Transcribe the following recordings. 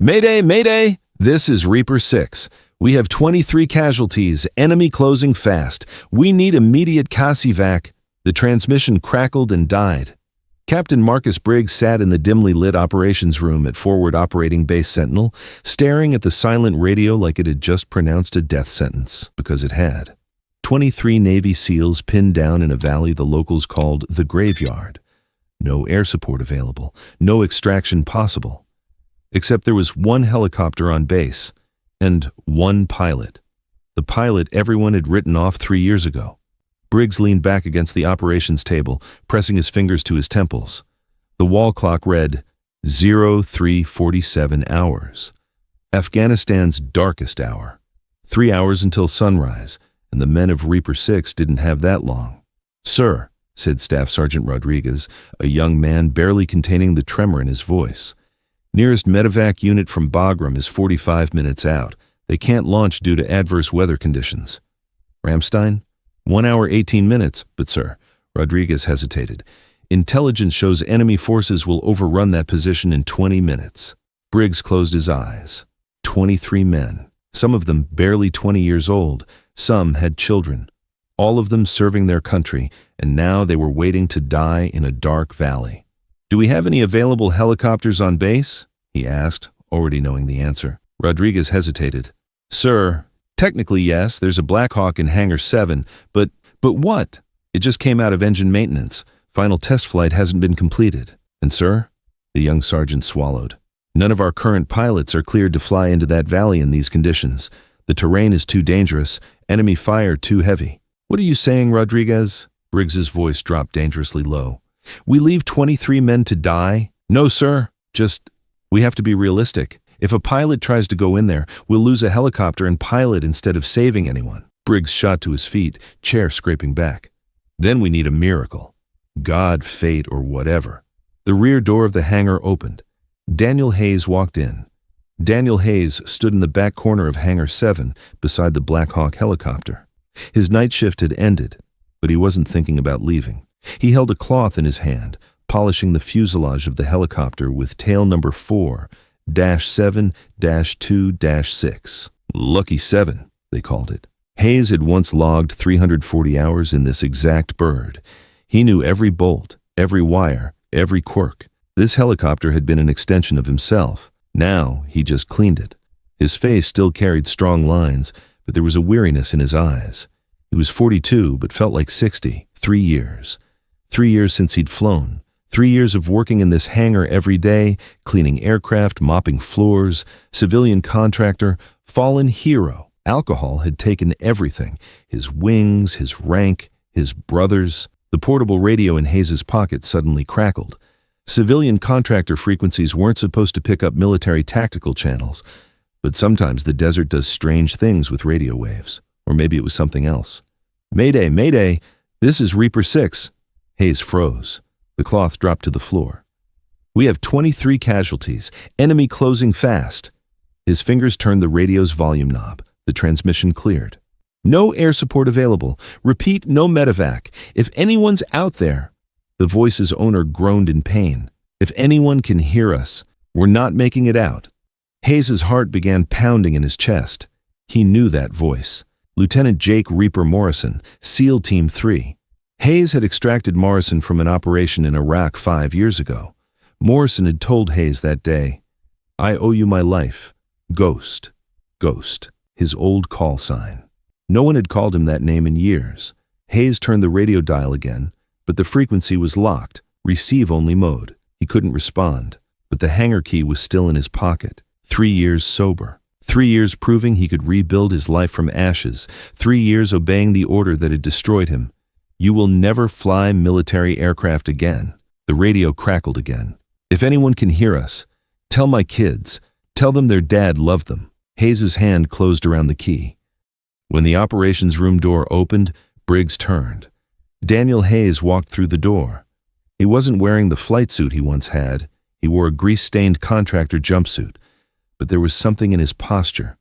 Mayday, Mayday! This is Reaper 6. We have 23 casualties, enemy closing fast. We need immediate CASEVAC. The transmission crackled and died. Captain Marcus Briggs sat in the dimly lit operations room at Forward Operating Base Sentinel, staring at the silent radio like it had just pronounced a death sentence, because it had. 23 Navy SEALs pinned down in a valley the locals called the Graveyard. No air support available, no extraction possible. Except there was one helicopter on base, and one pilot. The pilot everyone had written off 3 years ago. Briggs leaned back against the operations table, pressing his fingers to his temples. The wall clock read 0347 hours. Afghanistan's darkest hour. 3 hours until sunrise, and the men of Reaper 6 didn't have that long. "Sir," said Staff Sergeant Rodriguez, a young man barely containing the tremor in his voice. "Nearest medevac unit from Bagram is 45 minutes out. They can't launch due to adverse weather conditions." "Ramstein? 1 hour 18 minutes, but sir," Rodriguez hesitated. "Intelligence shows enemy forces will overrun that position in 20 minutes. Briggs closed his eyes. 23 men, some of them barely 20 years old, some had children. All of them serving their country, and now they were waiting to die in a dark valley. "Do we have any available helicopters on base?" he asked, already knowing the answer. Rodriguez hesitated. "Sir, technically yes, there's a Black Hawk in Hangar 7, but what? It just came out of engine maintenance. Final test flight hasn't been completed. And sir?" The young sergeant swallowed. "None of our current pilots are cleared to fly into that valley in these conditions. The terrain is too dangerous, enemy fire too heavy." "What are you saying, Rodriguez?" Briggs's voice dropped dangerously low. "We leave 23 men to die?" "No, sir. We have to be realistic. If a pilot tries to go in there, we'll lose a helicopter and pilot instead of saving anyone." Briggs shot to his feet, chair scraping back. "Then we need a miracle. God, fate, or whatever." The rear door of the hangar opened. Daniel Hayes walked in. Daniel Hayes stood in the back corner of Hangar 7 beside the Black Hawk helicopter. His night shift had ended, but he wasn't thinking about leaving. He held a cloth in his hand, polishing the fuselage of the helicopter with tail number 4-7-2-6. Lucky 7, they called it. Hayes had once logged 340 hours in this exact bird. He knew every bolt, every wire, every quirk. This helicopter had been an extension of himself. Now he just cleaned it. His face still carried strong lines, but there was a weariness in his eyes. He was 42, but felt like 60. 3 years. 3 years since he'd flown. 3 years of working in this hangar every day, cleaning aircraft, mopping floors, civilian contractor, fallen hero. Alcohol had taken everything. His wings, his rank, his brothers. The portable radio in Hayes's pocket suddenly crackled. Civilian contractor frequencies weren't supposed to pick up military tactical channels, but sometimes the desert does strange things with radio waves. Or maybe it was something else. "Mayday, Mayday, this is Reaper 6. Hayes froze. The cloth dropped to the floor. "We have 23 casualties, enemy closing fast." His fingers turned the radio's volume knob. The transmission cleared. "No air support available. Repeat, no medevac. If anyone's out there." The voice's owner groaned in pain. "If anyone can hear us, we're not making it out." Hayes's heart began pounding in his chest. He knew that voice. Lieutenant Jake Reaper Morrison, SEAL Team 3. Hayes had extracted Morrison from an operation in Iraq 5 years ago. Morrison had told Hayes that day, "I owe you my life. Ghost. Ghost." His old call sign. No one had called him that name in years. Hayes turned the radio dial again, but the frequency was locked, receive-only mode. He couldn't respond, but the hangar key was still in his pocket. 3 years sober. 3 years proving he could rebuild his life from ashes. 3 years obeying the order that had destroyed him. "You will never fly military aircraft again." The radio crackled again. "If anyone can hear us, tell my kids. Tell them their dad loved them." Hayes's hand closed around the key. When the operations room door opened, Briggs turned. Daniel Hayes walked through the door. He wasn't wearing the flight suit he once had. He wore a grease-stained contractor jumpsuit. But there was something in his posture.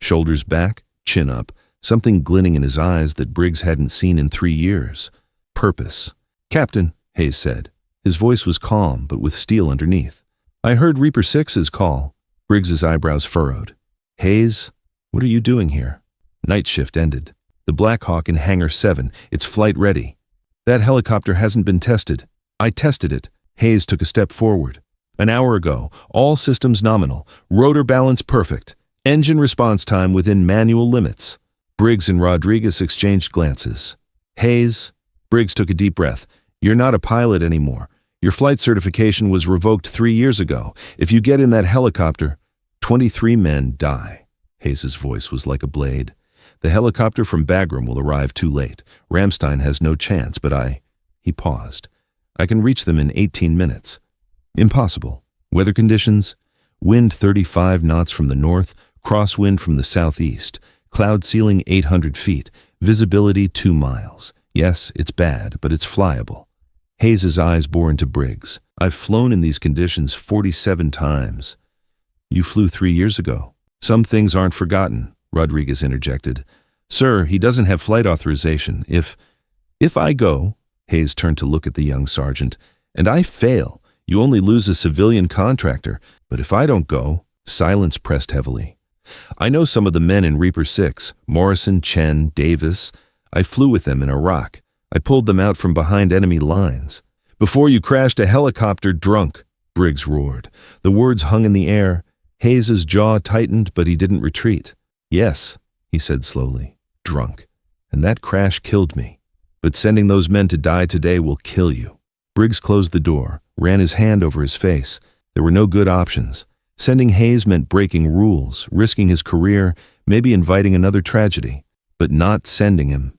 Shoulders back, chin up, something glinting in his eyes that Briggs hadn't seen in 3 years. Purpose. "Captain," Hayes said. His voice was calm, but with steel underneath. "I heard Reaper 6's call." Briggs's eyebrows furrowed. Hayes, what are you doing here? Night shift ended. The Black Hawk in Hangar 7, it's flight ready. That helicopter hasn't been tested. I tested it. Hayes took a step forward. An hour ago, all systems nominal, rotor balance perfect, engine response time within manual limits. Briggs and Rodriguez exchanged glances. Hayes, Briggs took a deep breath. You're not a pilot anymore. Your flight certification was revoked 3 years ago. If you get in that helicopter, 23 men die. Hayes's voice was like a blade. The helicopter from Bagram will arrive too late. Ramstein has no chance, but He paused. I can reach them in 18 minutes. Impossible. Weather conditions? Wind 35 knots from the north, crosswind from the southeast, cloud ceiling 800 feet, visibility 2 miles. Yes, it's bad, but it's flyable. Hayes's eyes bore into Briggs. I've flown in these conditions 47 times. You flew 3 years ago. Some things aren't forgotten, Rodriguez interjected. Sir, he doesn't have flight authorization. If I go, Hayes turned to look at the young sergeant, and I fail, you only lose a civilian contractor. But if I don't go, silence pressed heavily. I know some of the men in Reaper 6, Morrison, Chen, Davis. I flew with them in Iraq. I pulled them out from behind enemy lines. Before you crashed a helicopter drunk, Briggs roared. The words hung in the air. Hayes's jaw tightened, but he didn't retreat. Yes, he said slowly, drunk. And that crash killed me. But sending those men to die today will kill you. Briggs closed the door, ran his hand over his face. There were no good options. Sending Hayes meant breaking rules, risking his career, maybe inviting another tragedy. But not sending him.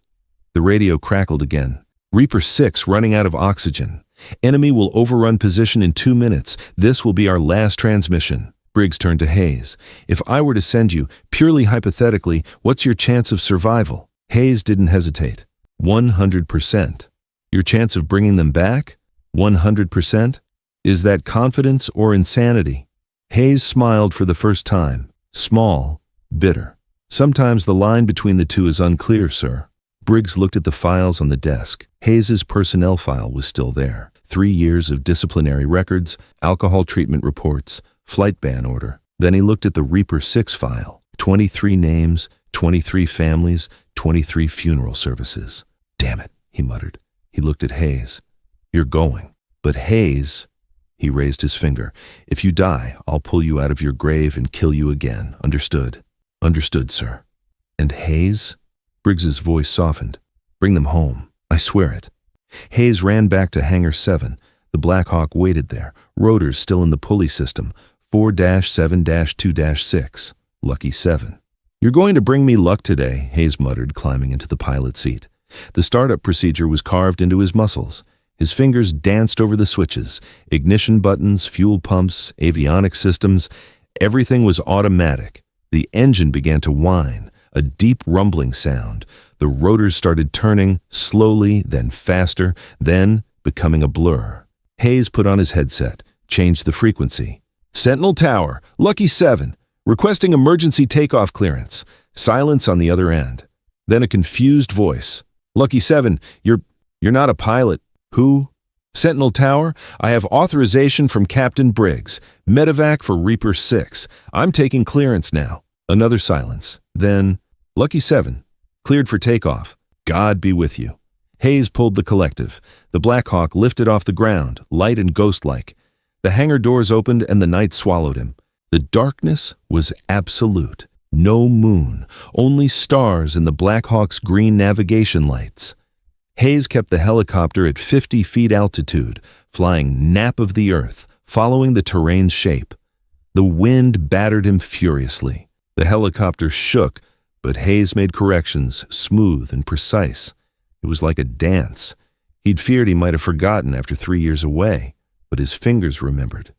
The radio crackled again. Reaper 6 running out of oxygen. Enemy will overrun position in 2 minutes. This will be our last transmission. Briggs turned to Hayes. If I were to send you, purely hypothetically, what's your chance of survival? Hayes didn't hesitate. 100%. Your chance of bringing them back? 100%? Is that confidence or insanity? Hayes smiled for the first time. Small, bitter. Sometimes the line between the two is unclear, sir. Briggs looked at the files on the desk. Hayes's personnel file was still there. 3 years of disciplinary records, alcohol treatment reports, flight ban order. Then he looked at the Reaper 6 file. 23 names, 23 families, 23 funeral services. Damn it, he muttered. He looked at Hayes. You're going. But Hayes, he raised his finger. If you die, I'll pull you out of your grave and kill you again. Understood? Understood, sir. And Hayes? Briggs's voice softened. Bring them home. I swear it. Hayes ran back to Hangar 7. The Black Hawk waited there, rotors still in the pulley system, 4-7-2-6. Lucky 7. You're going to bring me luck today, Hayes muttered, climbing into the pilot seat. The startup procedure was carved into his muscles. His fingers danced over the switches, ignition buttons, fuel pumps, avionics systems. Everything was automatic. The engine began to whine, a deep rumbling sound. The rotors started turning, slowly, then faster, then becoming a blur. Hayes put on his headset, changed the frequency. Sentinel Tower, Lucky 7, requesting emergency takeoff clearance. Silence on the other end. Then a confused voice. Lucky 7, you're not a pilot. Who? Sentinel Tower, I have authorization from Captain Briggs. Medevac for Reaper 6. I'm taking clearance now. Another silence. Then, Lucky 7, cleared for takeoff. God be with you. Hayes pulled the collective. The Black Hawk lifted off the ground, light and ghost-like. The hangar doors opened and the night swallowed him. The darkness was absolute. No moon, only stars in the Black Hawk's green navigation lights. Hayes kept the helicopter at 50 feet altitude, flying nap of the earth, following the terrain's shape. The wind battered him furiously. The helicopter shook, but Hayes made corrections, smooth and precise. It was like a dance. He'd feared he might have forgotten after 3 years away, but his fingers remembered.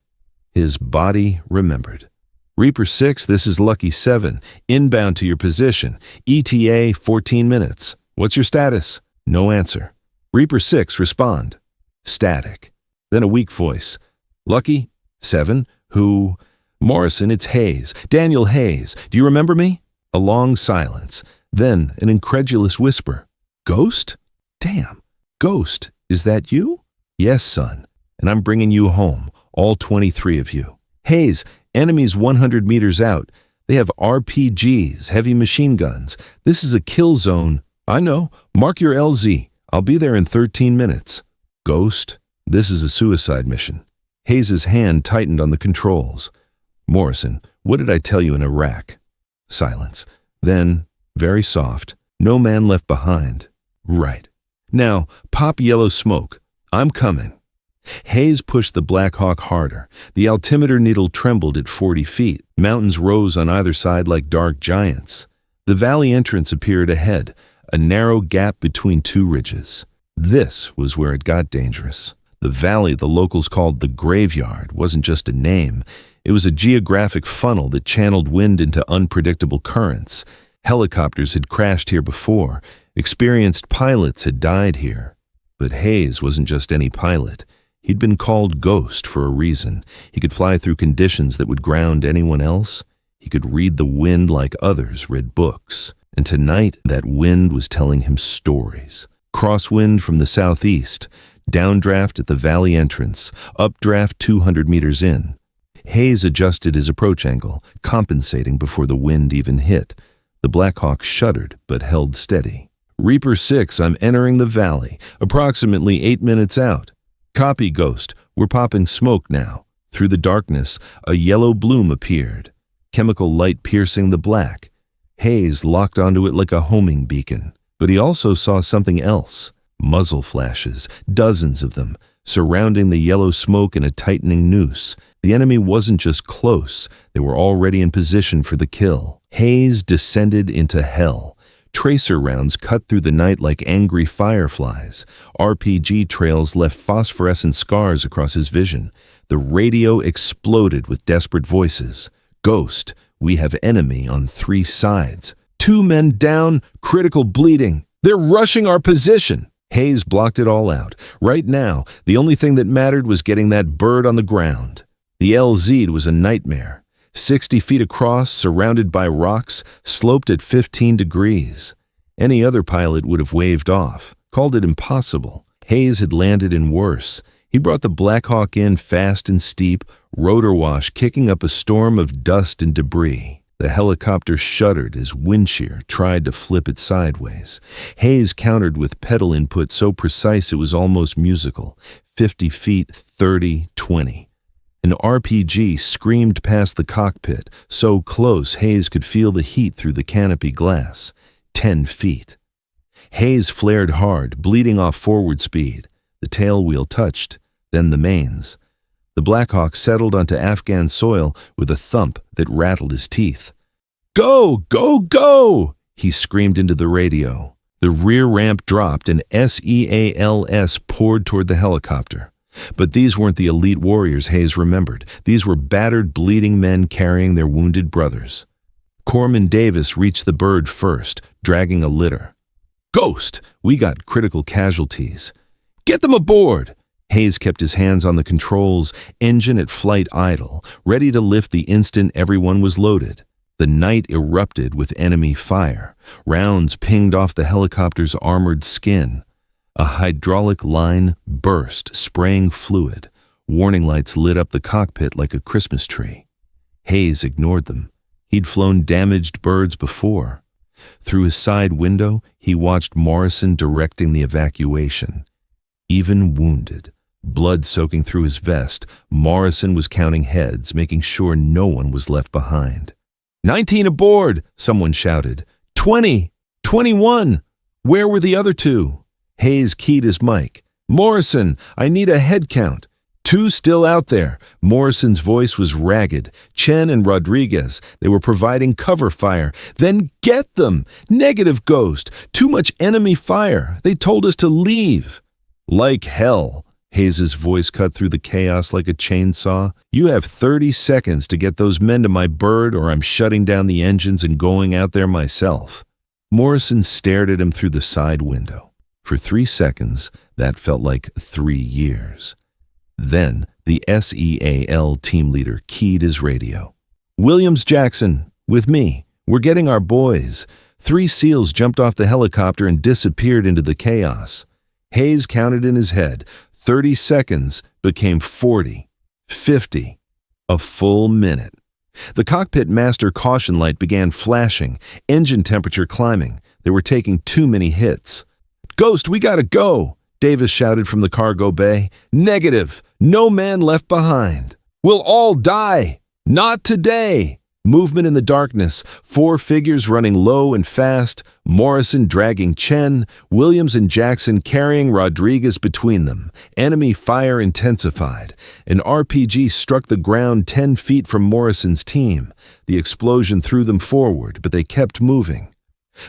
His body remembered. Reaper 6, this is Lucky 7. Inbound to your position. ETA 14 minutes. What's your status? No answer. Reaper 6, respond. Static. Then a weak voice. Lucky 7, who? Morrison, it's Hayes. Daniel Hayes. Do you remember me? A long silence. Then an incredulous whisper. Ghost? Damn. Ghost, is that you? Yes, son. And I'm bringing you home, all 23 of you. Hayes, Enemies 100 meters out. They have RPGs, heavy machine guns. This is a kill zone. I know. Mark your LZ. I'll be there in 13 minutes. Ghost, this is a suicide mission. Hayes's hand tightened on the controls. Morrison, what did I tell you in Iraq? Silence. Then, very soft, no man left behind. Right. Now, pop yellow smoke. I'm coming. Hayes pushed the Black Hawk harder. The altimeter needle trembled at 40 feet. Mountains rose on either side like dark giants. The valley entrance appeared ahead, a narrow gap between two ridges. This was where it got dangerous. The valley the locals called the Graveyard wasn't just a name. It was a geographic funnel that channeled wind into unpredictable currents. Helicopters had crashed here before. Experienced pilots had died here. But Hayes wasn't just any pilot. He'd been called Ghost for a reason. He could fly through conditions that would ground anyone else. He could read the wind like others read books. And tonight, that wind was telling him stories. Crosswind from the southeast, downdraft at the valley entrance, updraft 200 meters in. Hayes adjusted his approach angle, compensating before the wind even hit. The Black Hawk shuddered, but held steady. Reaper 6, I'm entering the valley, approximately 8 minutes out. Copy, Ghost. We're popping smoke now. Through the darkness, a yellow bloom appeared, chemical light piercing the black. Hayes locked onto it like a homing beacon. But he also saw something else. Muzzle flashes, dozens of them, surrounding the yellow smoke in a tightening noose. The enemy wasn't just close, they were already in position for the kill. Hayes descended into hell. Tracer rounds cut through the night like angry fireflies. RPG trails left phosphorescent scars across his vision. The radio exploded with desperate voices. Ghost, we have enemy on 3 sides. 2 men down, critical bleeding. They're rushing our position. Hayes blocked it all out. Right now, the only thing that mattered was getting that bird on the ground. The LZ was a nightmare. 60 feet across, surrounded by rocks, sloped at 15 degrees. Any other pilot would have waved off, called it impossible. Hayes had landed in worse. He brought the Black Hawk in fast and steep, rotor wash kicking up a storm of dust and debris. The helicopter shuddered as wind shear tried to flip it sideways. Hayes countered with pedal input so precise it was almost musical. 50 feet, 30, 20. An RPG screamed past the cockpit, so close Hayes could feel the heat through the canopy glass. 10 feet. Hayes flared hard, bleeding off forward speed. The tail wheel touched, then the mains. The Black Hawk settled onto Afghan soil with a thump that rattled his teeth. Go, go, go! He screamed into the radio. The rear ramp dropped and SEALs poured toward the helicopter. But these weren't the elite warriors Hayes remembered. These were battered, bleeding men carrying their wounded brothers. Corpsman Davis reached the bird first, dragging a litter. Ghost, we got critical casualties. Get them aboard! Hayes kept his hands on the controls, engine at flight idle, ready to lift the instant everyone was loaded. The night erupted with enemy fire. Rounds pinged off the helicopter's armored skin. A hydraulic line burst, spraying fluid. Warning lights lit up the cockpit like a Christmas tree. Hayes ignored them. He'd flown damaged birds before. Through his side window, he watched Morrison directing the evacuation. Even wounded, blood soaking through his vest, Morrison was counting heads, making sure no one was left behind. 19 aboard, someone shouted. 20, 21. Where were the other 2? Hayes keyed his mic. Morrison, I need a head count. 2 still out there. Morrison's voice was ragged. Chen and Rodriguez, they were providing cover fire. Then get them! Negative, Ghost. Too much enemy fire. They told us to leave. Like hell. Hayes's voice cut through the chaos like a chainsaw. You have 30 seconds to get those men to my bird or I'm shutting down the engines and going out there myself. Morrison stared at him through the side window. For 3 seconds, that felt like 3 years. Then, the SEAL team leader keyed his radio. Williams Jackson, with me. We're getting our boys. 3 SEALs jumped off the helicopter and disappeared into the chaos. Hayes counted in his head. 30 seconds became 40, 50, a full minute. The cockpit master caution light began flashing, engine temperature climbing. They were taking too many hits. "Ghost, we gotta go!" Davis shouted from the cargo bay. "Negative! No man left behind! We'll all die! Not today!" Movement in the darkness, 4 figures running low and fast, Morrison dragging Chen, Williams and Jackson carrying Rodriguez between them. Enemy fire intensified. An RPG struck the ground 10 feet from Morrison's team. The explosion threw them forward, but they kept moving.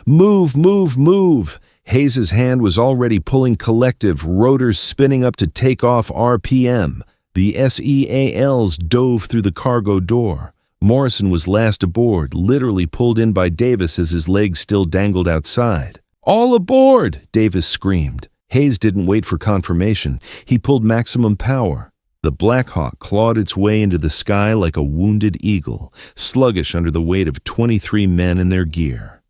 "Move, move, move!" Hayes's hand was already pulling collective, rotors spinning up to take off RPM. The SEALs dove through the cargo door. Morrison was last aboard, literally pulled in by Davis as his legs still dangled outside. "All aboard!" Davis screamed. Hayes didn't wait for confirmation. He pulled maximum power. The Black Hawk clawed its way into the sky like a wounded eagle, sluggish under the weight of 23 men in their gear.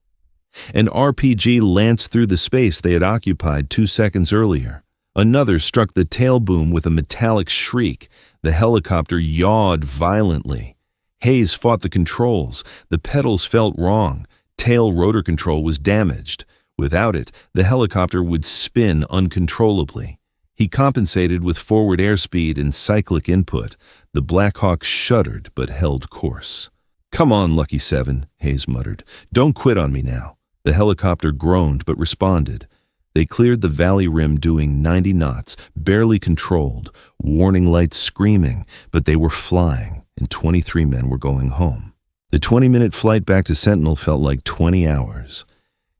An RPG lanced through the space they had occupied 2 seconds earlier. Another struck the tail boom with a metallic shriek. The helicopter yawed violently. Hayes fought the controls. The pedals felt wrong. Tail rotor control was damaged. Without it, the helicopter would spin uncontrollably. He compensated with forward airspeed and cyclic input. The Black Hawk shuddered but held course. "Come on, Lucky 7, Hayes muttered. "Don't quit on me now." The helicopter groaned but responded. They cleared the valley rim doing 90 knots, barely controlled, warning lights screaming, but they were flying, and 23 men were going home. The 20-minute flight back to Sentinel felt like 20 hours.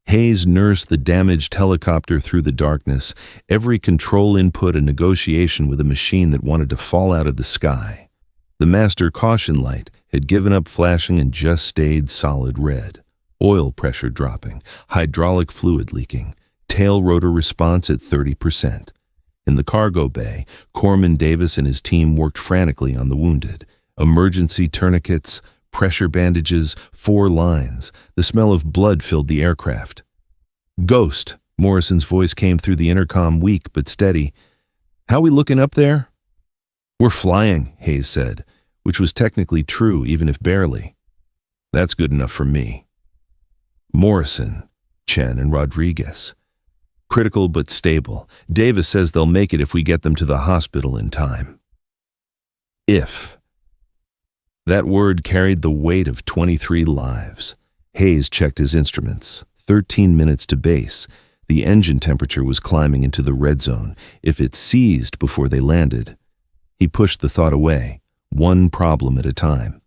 Hayes nursed the damaged helicopter through the darkness, every control input a negotiation with a machine that wanted to fall out of the sky. The master caution light had given up flashing and just stayed solid red. Oil pressure dropping, hydraulic fluid leaking, tail rotor response at 30%. In the cargo bay, Corpsman Davis and his team worked frantically on the wounded. Emergency tourniquets, pressure bandages, 4 lines. The smell of blood filled the aircraft. "Ghost," Morrison's voice came through the intercom, weak but steady. "How we looking up there?" "We're flying," Hayes said, which was technically true even if barely. "That's good enough for me." Morrison, Chen, and Rodriguez. "Critical but stable. Davis says they'll make it if we get them to the hospital in time." If. That word carried the weight of 23 lives. Hayes checked his instruments. 13 minutes to base. The engine temperature was climbing into the red zone. If it seized before they landed. He pushed the thought away, one problem at a time.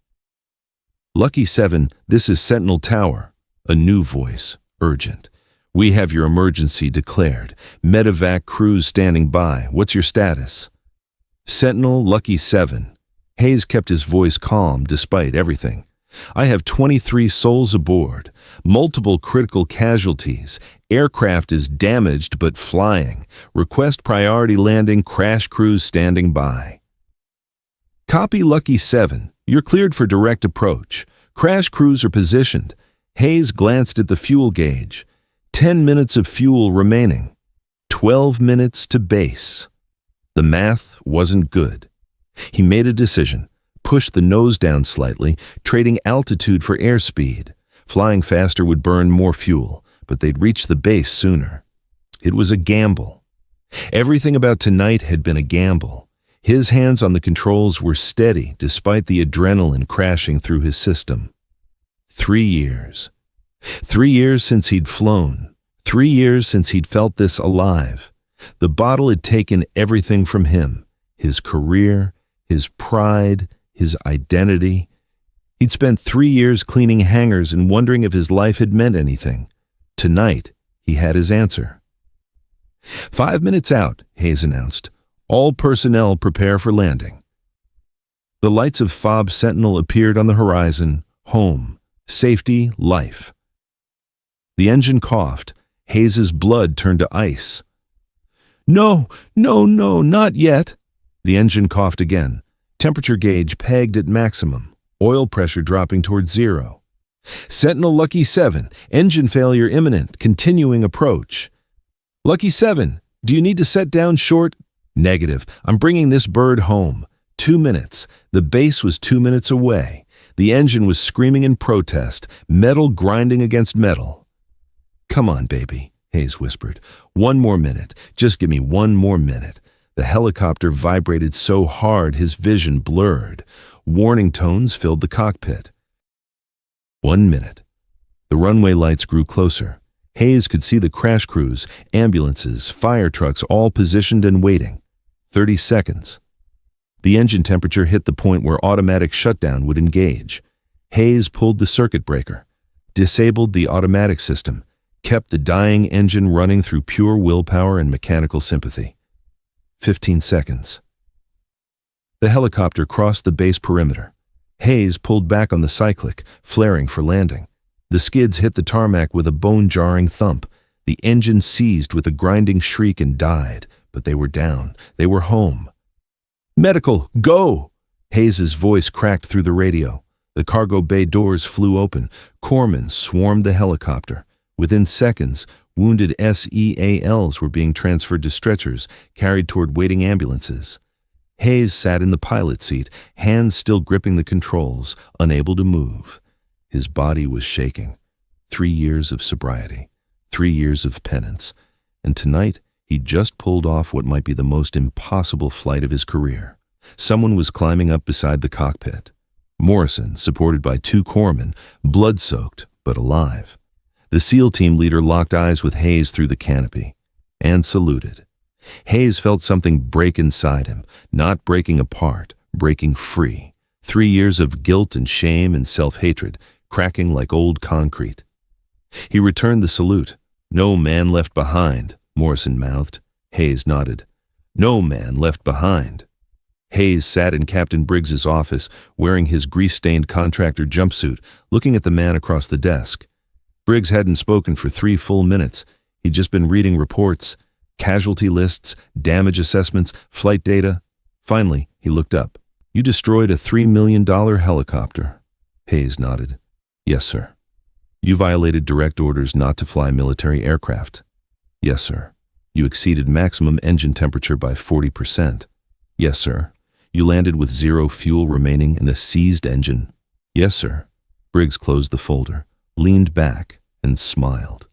"Lucky 7, this is Sentinel Tower." A new voice, urgent. "We have your emergency declared. Medevac crews standing by. What's your status?" "Sentinel, Lucky 7. Hayes kept his voice calm despite everything. "I have 23 souls aboard. Multiple critical casualties. Aircraft is damaged but flying. Request priority landing. Crash crews standing by." "Copy, Lucky 7. You're cleared for direct approach. Crash crews are positioned." Hayes glanced at the fuel gauge. 10 minutes of fuel remaining. 12 minutes to base. The math wasn't good. He made a decision, pushed the nose down slightly, trading altitude for airspeed. Flying faster would burn more fuel, but they'd reach the base sooner. It was a gamble. Everything about tonight had been a gamble. His hands on the controls were steady despite the adrenaline crashing through his system. 3 years. 3 years since he'd flown. 3 years since he'd felt this alive. The bottle had taken everything from him. His career, his pride, his identity. He'd spent 3 years cleaning hangars and wondering if his life had meant anything. Tonight, he had his answer. 5 minutes out, Hayes announced. All personnel prepare for landing. The lights of Fob Sentinel appeared on the horizon. Home. Safety, life. The engine coughed. Hayes's blood turned to ice. No, not yet. The engine coughed again. Temperature gauge pegged at maximum. Oil pressure dropping towards 0. Sentinel Lucky 7, engine failure imminent, continuing approach. Lucky 7, do you need to set down short? Negative, I'm bringing this bird home. 2 minutes. The base was 2 minutes away. The engine was screaming in protest, metal grinding against metal. "Come on, baby," Hayes whispered. "One more minute. Just give me one more minute." The helicopter vibrated so hard his vision blurred. Warning tones filled the cockpit. 1 minute. The runway lights grew closer. Hayes could see the crash crews, ambulances, fire trucks all positioned and waiting. 30 seconds. The engine temperature hit the point where automatic shutdown would engage. Hayes pulled the circuit breaker, disabled the automatic system, kept the dying engine running through pure willpower and mechanical sympathy. 15 seconds. The helicopter crossed the base perimeter. Hayes pulled back on the cyclic, flaring for landing. The skids hit the tarmac with a bone-jarring thump. The engine seized with a grinding shriek and died, but they were down. They were home. "Medical, go!" Hayes's voice cracked through the radio. The cargo bay doors flew open. Corpsmen swarmed the helicopter. Within seconds, wounded SEALs were being transferred to stretchers, carried toward waiting ambulances. Hayes sat in the pilot seat, hands still gripping the controls, unable to move. His body was shaking. 3 years of sobriety, 3 years of penance, and tonight he just pulled off what might be the most impossible flight of his career. Someone was climbing up beside the cockpit. Morrison, supported by 2 corpsmen, blood-soaked but alive. The SEAL team leader locked eyes with Hayes through the canopy and saluted. Hayes felt something break inside him, not breaking apart, breaking free. 3 years of guilt and shame and self-hatred, cracking like old concrete. He returned the salute. "No man left behind," Morrison mouthed. Hayes nodded. "No man left behind." Hayes sat in Captain Briggs's office, wearing his grease-stained contractor jumpsuit, looking at the man across the desk. Briggs hadn't spoken for 3 full minutes. He'd just been reading reports, casualty lists, damage assessments, flight data. Finally, he looked up. "You destroyed a $3 million helicopter." Hayes nodded. "Yes, sir." "You violated direct orders not to fly military aircraft." "Yes, sir." "You exceeded maximum engine temperature by 40%. "Yes, sir." "You landed with 0 fuel remaining in a seized engine." "Yes, sir." Briggs closed the folder, leaned back, and smiled.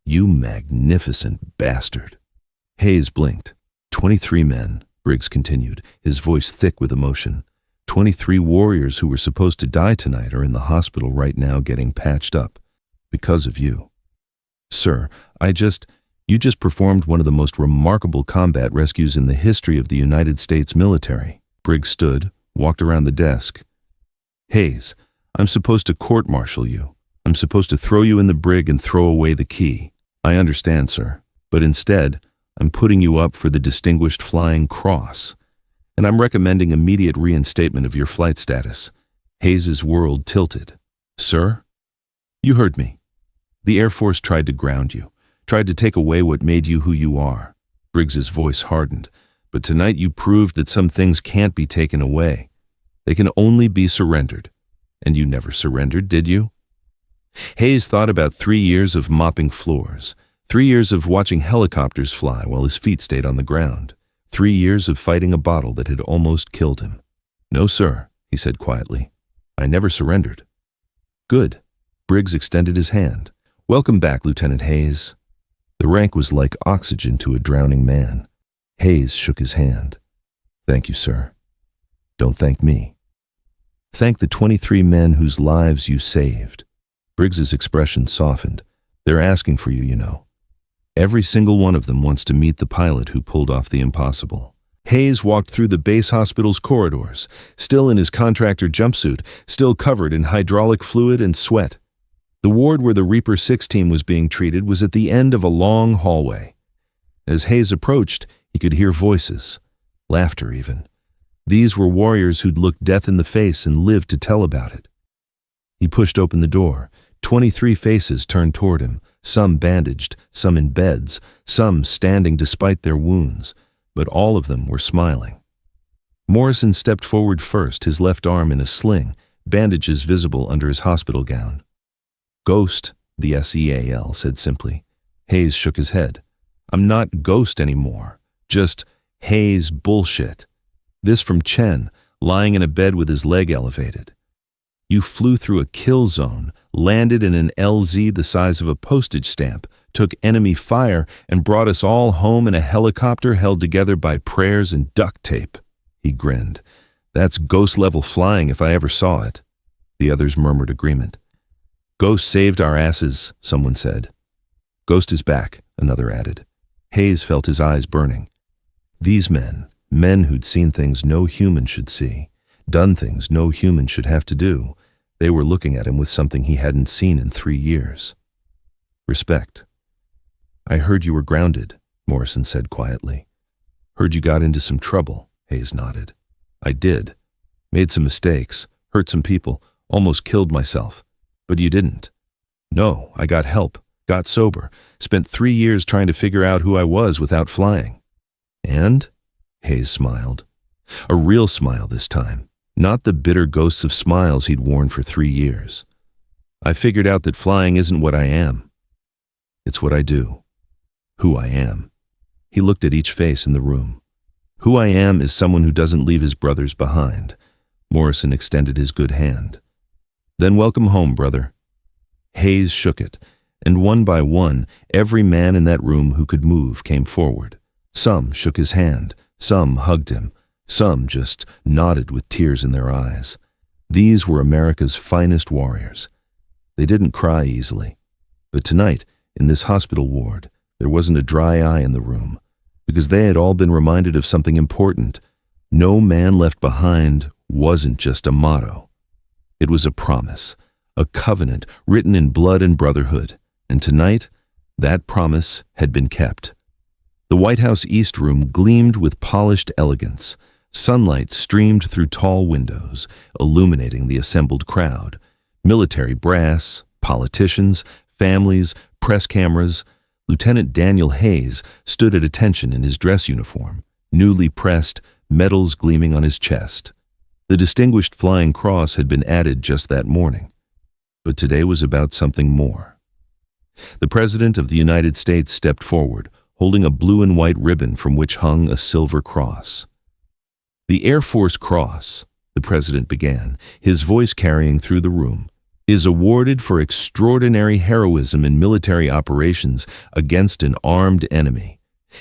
"You magnificent bastard." Hayes blinked. 23 men, Briggs continued, his voice thick with emotion. 23 warriors who were supposed to die tonight are in the hospital right now getting patched up. Because of you. "Sir, you just performed one of the most remarkable combat rescues in the history of the United States military." Briggs stood, walked around the desk. "Hayes, I'm supposed to court-martial you. I'm supposed to throw you in the brig and throw away the key. I understand, sir. But instead, I'm putting you up for the Distinguished Flying Cross. And I'm recommending immediate reinstatement of your flight status." Hayes's world tilted. "Sir?" "You heard me. The Air Force tried to ground you, tried to take away what made you who you are." Briggs's voice hardened. "But tonight you proved that some things can't be taken away. They can only be surrendered. And you never surrendered, did you?" Hayes thought about 3 years of mopping floors, 3 years of watching helicopters fly while his feet stayed on the ground, 3 years of fighting a bottle that had almost killed him. "No, sir," he said quietly. "I never surrendered." "Good." Briggs extended his hand. "Welcome back, Lieutenant Hayes." The rank was like oxygen to a drowning man. Hayes shook his hand. "Thank you, sir." "Don't thank me. Thank the 23 men whose lives you saved." Briggs's expression softened. "They're asking for you, you know. Every single one of them wants to meet the pilot who pulled off the impossible." Hayes walked through the base hospital's corridors, still in his contractor jumpsuit, still covered in hydraulic fluid and sweat. The ward where the Reaper 6 team was being treated was at the end of a long hallway. As Hayes approached, he could hear voices, laughter even. These were warriors who'd looked death in the face and lived to tell about it. He pushed open the door. 23 faces turned toward him, some bandaged, some in beds, some standing despite their wounds, but all of them were smiling. Morrison stepped forward first, his left arm in a sling, bandages visible under his hospital gown. "Ghost," the SEAL said simply. Hayes shook his head. "I'm not Ghost anymore, just Hayes bullshit." This from Chen, lying in a bed with his leg elevated. You flew through a kill zone, landed in an LZ the size of a postage stamp, took enemy fire, and brought us all home in a helicopter held together by prayers and duct tape." He grinned. "That's ghost-level flying if I ever saw it." The others murmured agreement. "Ghost saved our asses," someone said. "Ghost is back," another added. Hayes felt his eyes burning. These men who'd seen things no human should see, done things no human should have to do, they were looking at him with something he hadn't seen in 3 years. Respect. "I heard you were grounded," Morrison said quietly. "Heard you got into some trouble," Hayes nodded. "I did. Made some mistakes, hurt some people, almost killed myself. But you didn't." "No, I got help, got sober, spent 3 years trying to figure out who I was without flying." "And?" Hayes smiled. A real smile this time, not the bitter ghosts of smiles he'd worn for 3 years. "I figured out that flying isn't what I am. It's what I do. Who I am." He looked at each face in the room. "Who I am is someone who doesn't leave his brothers behind." Morrison extended his good hand. "Then welcome home, brother." Hayes shook it, and one by one, every man in that room who could move came forward. Some shook his hand, some hugged him, some just nodded with tears in their eyes. These were America's finest warriors. They didn't cry easily. But tonight, in this hospital ward, there wasn't a dry eye in the room, because they had all been reminded of something important. No man left behind wasn't just a motto. It was a promise, a covenant written in blood and brotherhood, and tonight, that promise had been kept. The White House East Room gleamed with polished elegance. Sunlight streamed through tall windows, illuminating the assembled crowd. Military brass, politicians, families, press cameras. Lieutenant Daniel Hayes stood at attention in his dress uniform, newly pressed, medals gleaming on his chest. The Distinguished Flying Cross had been added just that morning. But today was about something more. The President of the United States stepped forward, holding a blue and white ribbon from which hung a silver cross. "The Air Force Cross," the President began, his voice carrying through the room, "is awarded for extraordinary heroism in military operations against an armed enemy.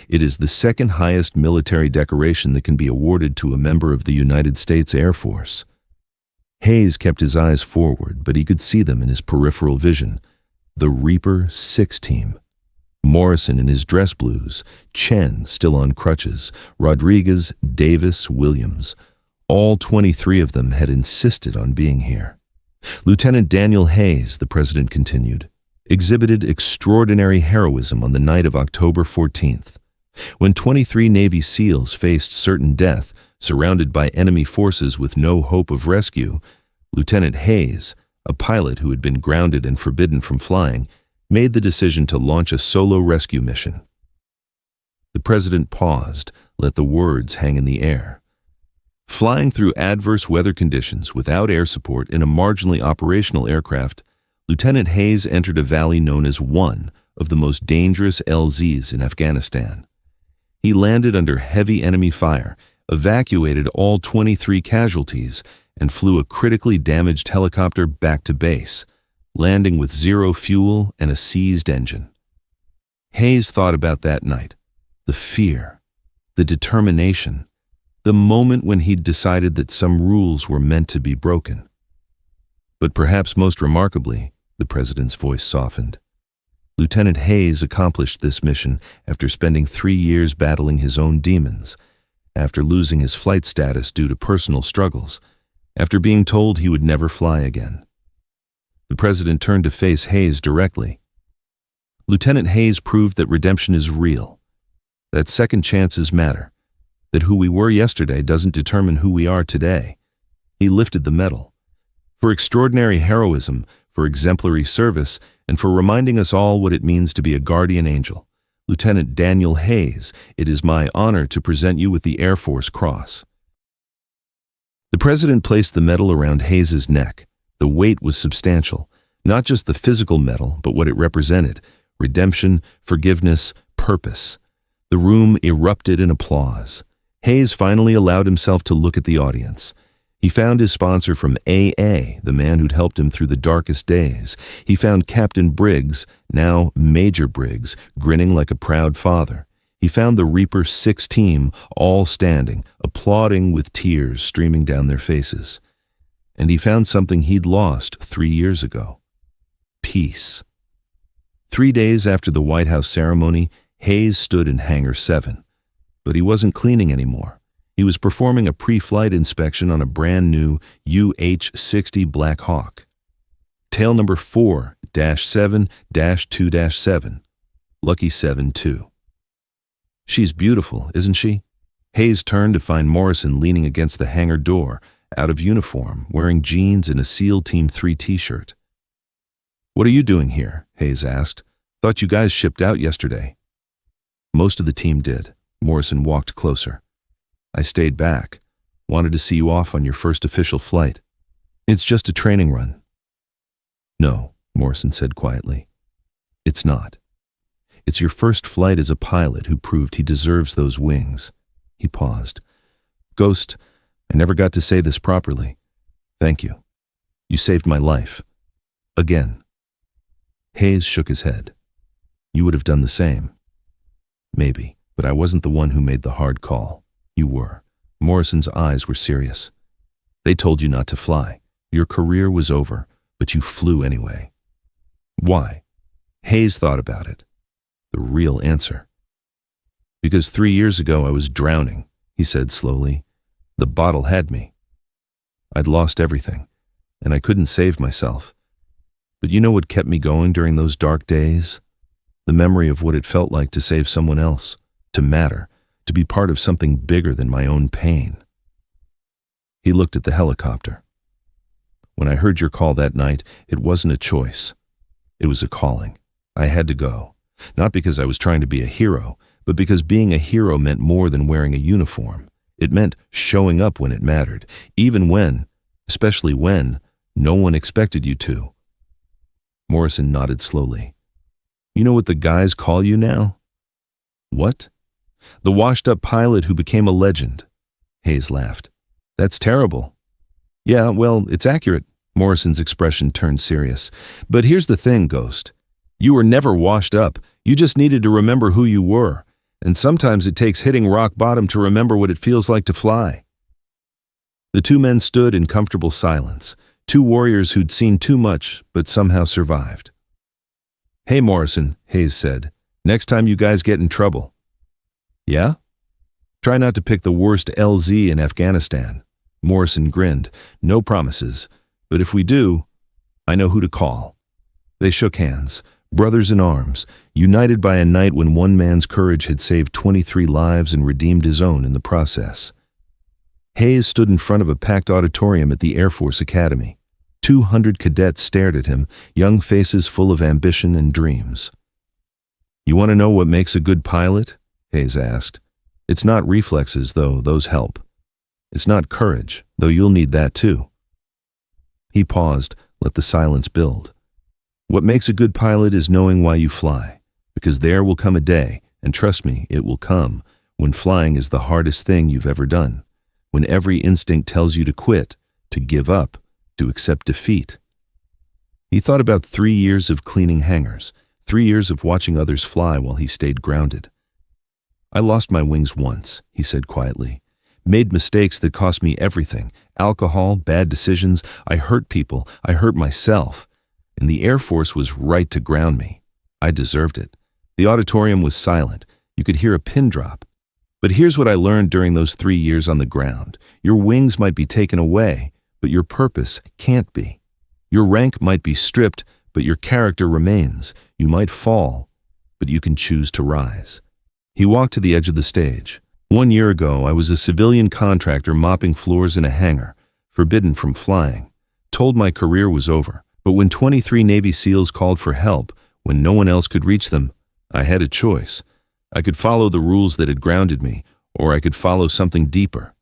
It is the second highest military decoration that can be awarded to a member of the United States Air Force." Hayes kept his eyes forward, but he could see them in his peripheral vision. The Reaper 6 team. Morrison in his dress blues, Chen still on crutches, Rodriguez, Davis, Williams. All 23 of them had insisted on being here. Lieutenant Daniel Hayes, the President continued, exhibited extraordinary heroism on the night of October 14th. When 23 Navy SEALs faced certain death, surrounded by enemy forces with no hope of rescue, Lieutenant Hayes, a pilot who had been grounded and forbidden from flying, made the decision to launch a solo rescue mission. The President paused, let the words hang in the air. Flying through adverse weather conditions without air support in a marginally operational aircraft, Lieutenant Hayes entered a valley known as one of the most dangerous LZs in Afghanistan. He landed under heavy enemy fire, evacuated all 23 casualties, and flew a critically damaged helicopter back to base, landing with 0 fuel and a seized engine. Hayes thought about that night, the fear, the determination, the moment when he'd decided that some rules were meant to be broken. But perhaps most remarkably, the President's voice softened. Lieutenant Hayes accomplished this mission after spending 3 years battling his own demons, after losing his flight status due to personal struggles, after being told he would never fly again. The President turned to face Hayes directly. Lieutenant Hayes proved that redemption is real, that second chances matter, that who we were yesterday doesn't determine who we are today. He lifted the medal. For extraordinary heroism, for exemplary service, and for reminding us all what it means to be a guardian angel, Lieutenant Daniel Hayes, it is my honor to present you with the Air Force Cross. The President placed the medal around Hayes's neck. The weight was substantial, not just the physical medal, but what it represented: redemption, forgiveness, purpose. The room erupted in applause. Hayes finally allowed himself to look at the audience. He found his sponsor from AA, the man who'd helped him through the darkest days. He found Captain Briggs, now Major Briggs, grinning like a proud father. He found the Reaper 6 team, all standing, applauding with tears streaming down their faces. And he found something he'd lost 3 years ago. Peace. 3 days after the White House ceremony, Hayes stood in Hangar 7. But he wasn't cleaning anymore. He was performing a pre-flight inspection on a brand new UH-60 Black Hawk. Tail number 4-7-2-7. Lucky 7-2. She's beautiful, isn't she? Hayes turned to find Morrison leaning against the hangar door, out of uniform, wearing jeans and a SEAL Team 3 t-shirt. "What are you doing here?" Hayes asked. "Thought you guys shipped out yesterday." "Most of the team did." Morrison walked closer. "I stayed back. Wanted to see you off on your first official flight. It's just a training run." "No," Morrison said quietly. "It's not. It's your first flight as a pilot who proved he deserves those wings." He paused. "Ghost, I never got to say this properly. Thank you. You saved my life. Again." Hayes shook his head. "You would have done the same." "Maybe, but I wasn't the one who made the hard call. You were." Morrison's eyes were serious. "They told you not to fly. Your career was over, but you flew anyway." "Why?" Hayes thought about it. The real answer. "Because 3 years ago I was drowning," he said slowly. "The bottle had me. I'd lost everything, and I couldn't save myself. But you know what kept me going during those dark days? The memory of what it felt like to save someone else, to matter, to be part of something bigger than my own pain." He looked at the helicopter. "When I heard your call that night, it wasn't a choice. It was a calling. I had to go. Not because I was trying to be a hero, but because being a hero meant more than wearing a uniform. It meant showing up when it mattered, even when, especially when, no one expected you to." Morrison nodded slowly. "You know what the guys call you now?" "What?" "The washed-up pilot who became a legend." Hayes laughed. "That's terrible." "Yeah, well, it's accurate." Morrison's expression turned serious. "But here's the thing, Ghost. You were never washed up. You just needed to remember who you were. And sometimes it takes hitting rock bottom to remember what it feels like to fly." The two men stood in comfortable silence, two warriors who'd seen too much but somehow survived. "Hey, Morrison," Hayes said. "Next time you guys get in trouble." "Yeah?" "Try not to pick the worst LZ in Afghanistan." Morrison grinned. "No promises. But if we do, I know who to call." They shook hands, brothers in arms, united by a night when one man's courage had saved 23 lives and redeemed his own in the process. Hayes stood in front of a packed auditorium at the Air Force Academy. 200 cadets stared at him, young faces full of ambition and dreams. "You want to know what makes a good pilot?" Hayes asked. "It's not reflexes, though those help. It's not courage, though you'll need that too." He paused, let the silence build. "What makes a good pilot is knowing why you fly, because there will come a day, and trust me, it will come, when flying is the hardest thing you've ever done, when every instinct tells you to quit, to give up, to accept defeat." He thought about 3 years of cleaning hangars, 3 years of watching others fly while he stayed grounded. "I lost my wings once," he said quietly. "Made mistakes that cost me everything. Alcohol, bad decisions. I hurt people. I hurt myself. And the Air Force was right to ground me. I deserved it." The auditorium was silent. You could hear a pin drop. "But here's what I learned during those 3 years on the ground. Your wings might be taken away, but your purpose can't be. Your rank might be stripped, but your character remains. You might fall, but you can choose to rise." He walked to the edge of the stage. "1 year ago, I was a civilian contractor mopping floors in a hangar, forbidden from flying, told my career was over. But when 23 Navy SEALs called for help, when no one else could reach them, I had a choice. I could follow the rules that had grounded me, or I could follow something deeper."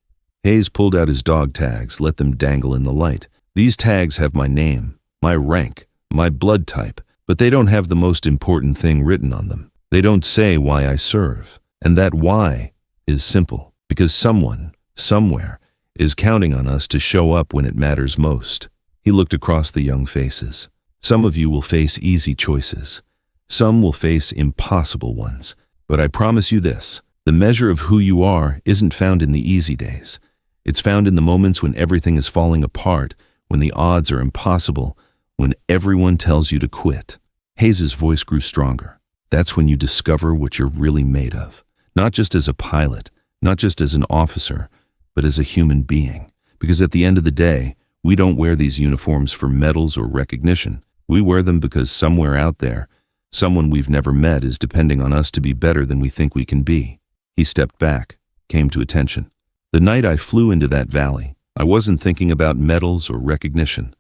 Hayes pulled out his dog tags, let them dangle in the light. "These tags have my name, my rank, my blood type, but they don't have the most important thing written on them. They don't say why I serve. And that why is simple, because someone, somewhere, is counting on us to show up when it matters most. He looked across the young faces. Some of you will face easy choices. Some will face impossible ones. But I promise you this, the measure of who you are isn't found in the easy days. It's found in the moments when everything is falling apart, when the odds are impossible, when everyone tells you to quit. Hayes's voice grew stronger. That's when you discover what you're really made of. Not just as a pilot, not just as an officer, but as a human being. Because at the end of the day, we don't wear these uniforms for medals or recognition. We wear them because somewhere out there, someone we've never met is depending on us to be better than we think we can be. He stepped back, came to attention. The night I flew into that valley, I wasn't thinking about medals or recognition.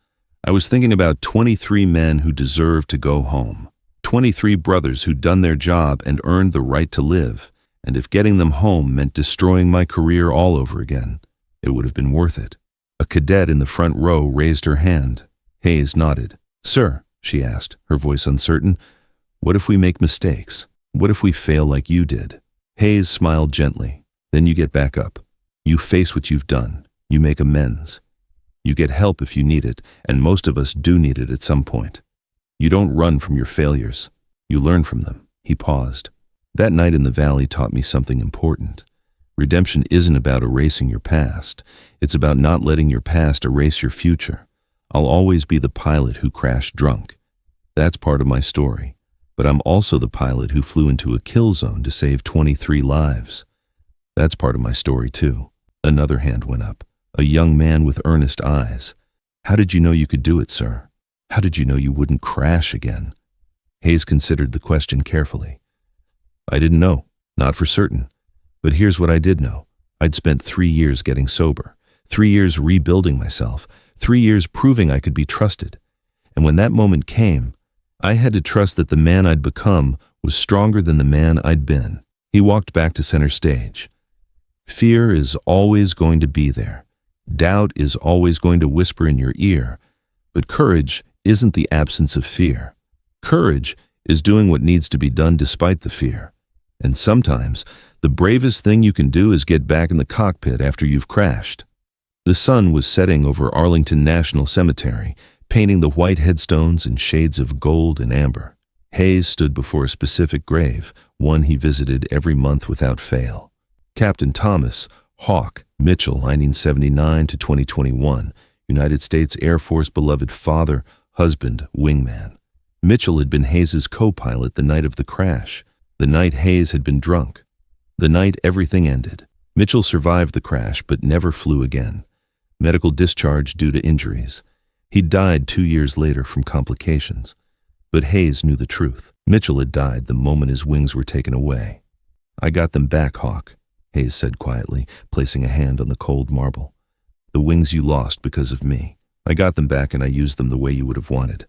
I was thinking about 23 men who deserved to go home. 23 brothers who'd done their job and earned the right to live. And if getting them home meant destroying my career all over again, it would have been worth it. A cadet in the front row raised her hand. Hayes nodded. "Sir," she asked, her voice uncertain, "what if we make mistakes? What if we fail like you did?" Hayes smiled gently. "Then you get back up. You face what you've done. You make amends. You get help if you need it, and most of us do need it at some point. You don't run from your failures. You learn from them." He paused. That night in the valley taught me something important. Redemption isn't about erasing your past. It's about not letting your past erase your future. I'll always be the pilot who crashed drunk. That's part of my story. But I'm also the pilot who flew into a kill zone to save 23 lives. That's part of my story too. Another hand went up. A young man with earnest eyes. "How did you know you could do it, sir? How did you know you wouldn't crash again?" Hayes considered the question carefully. "I didn't know, not for certain. But here's what I did know. I'd spent 3 years getting sober, 3 years rebuilding myself, 3 years proving I could be trusted. And when that moment came, I had to trust that the man I'd become was stronger than the man I'd been." He walked back to center stage. Fear is always going to be there. Doubt is always going to whisper in your ear. But courage isn't the absence of fear. Courage is doing what needs to be done despite the fear. And sometimes, the bravest thing you can do is get back in the cockpit after you've crashed. The sun was setting over Arlington National Cemetery, painting the white headstones in shades of gold and amber. Hayes stood before a specific grave, one he visited every month without fail. Captain Thomas Hawk Mitchell, 1979 to 2021, United States Air Force beloved father, husband, wingman. Mitchell had been Hayes's co-pilot the night of the crash, the night Hayes had been drunk, the night everything ended. Mitchell survived the crash but never flew again. Medical discharge due to injuries. He died 2 years later from complications. But Hayes knew the truth. Mitchell had died the moment his wings were taken away. "I got them back, Hawk," Hayes said quietly, placing a hand on the cold marble. "The wings you lost because of me. I got them back and I used them the way you would have wanted."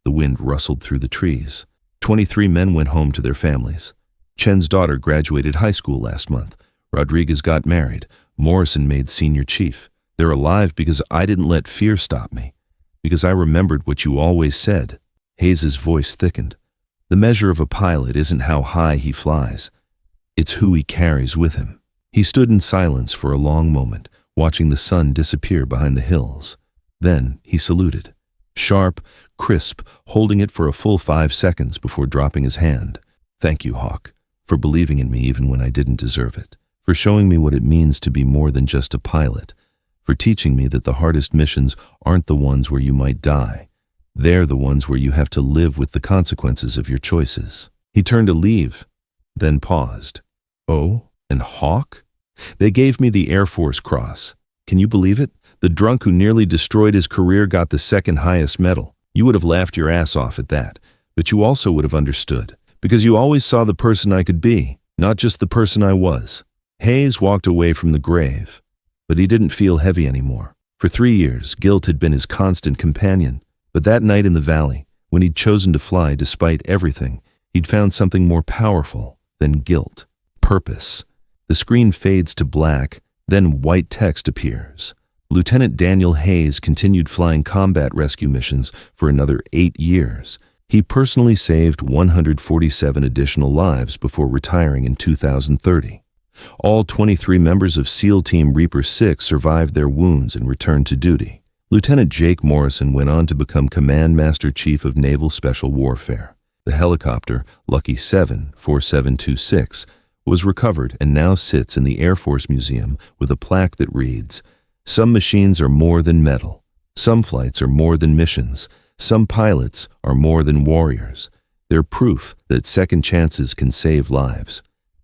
The wind rustled through the trees. 23 men went home to their families. Chen's daughter graduated high school last month. Rodriguez got married. Morrison made senior chief. They're alive because I didn't let fear stop me. Because I remembered what you always said. Hayes's voice thickened. The measure of a pilot isn't how high he flies. It's who he carries with him. He stood in silence for a long moment, watching the sun disappear behind the hills. Then he saluted. Sharp, crisp, holding it for a full 5 seconds before dropping his hand. "Thank you, Hawk, for believing in me even when I didn't deserve it. For showing me what it means to be more than just a pilot. For teaching me that the hardest missions aren't the ones where you might die. They're the ones where you have to live with the consequences of your choices." He turned to leave, then paused. "Oh, and Hawk? They gave me the Air Force Cross. Can you believe it? The drunk who nearly destroyed his career got the second highest medal. You would have laughed your ass off at that, but you also would have understood. Because you always saw the person I could be, not just the person I was." Hayes walked away from the grave, but he didn't feel heavy anymore. For 3 years, guilt had been his constant companion. But that night in the valley, when he'd chosen to fly despite everything, he'd found something more powerful than guilt. Purpose. The screen fades to black, then white text appears. Lieutenant Daniel Hayes continued flying combat rescue missions for another 8 years. He personally saved 147 additional lives before retiring in 2030. All 23 members of SEAL Team Reaper 6 survived their wounds and returned to duty. Lieutenant Jake Morrison went on to become Command Master Chief of Naval Special Warfare. The helicopter, Lucky 7 4726, was recovered and now sits in the Air Force Museum with a plaque that reads, "Some machines are more than metal. Some flights are more than missions. Some pilots are more than warriors. They're proof that second chances can save lives."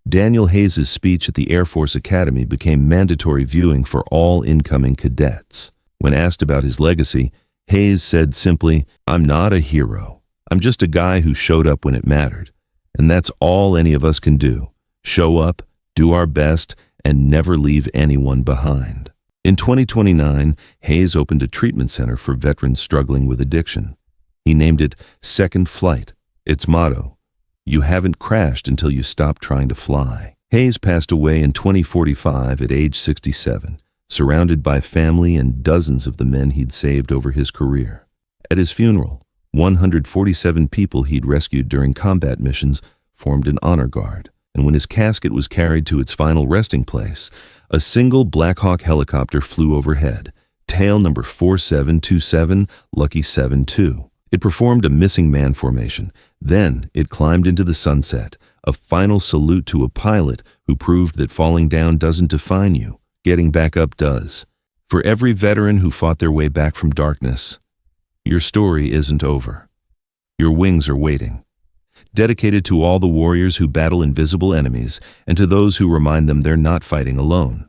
Daniel Hayes' speech at the Air Force Academy became mandatory viewing for all incoming cadets. When asked about his legacy, Hayes said simply, "I'm not a hero. I'm just a guy who showed up when it mattered. And that's all any of us can do. Show up, do our best, and never leave anyone behind." In 2029, Hayes opened a treatment center for veterans struggling with addiction. He named it Second Flight. Its motto, "You haven't crashed until you stop trying to fly." Hayes passed away in 2045 at age 67, surrounded by family and dozens of the men he'd saved over his career. At his funeral, 147 people he'd rescued during combat missions formed an honor guard, and when his casket was carried to its final resting place, a single Black Hawk helicopter flew overhead, tail number 4727, Lucky 72. It performed a missing man formation. Then it climbed into the sunset, a final salute to a pilot who proved that falling down doesn't define you, getting back up does. For every veteran who fought their way back from darkness, your story isn't over. Your wings are waiting. Dedicated to all the warriors who battle invisible enemies and to those who remind them they're not fighting alone.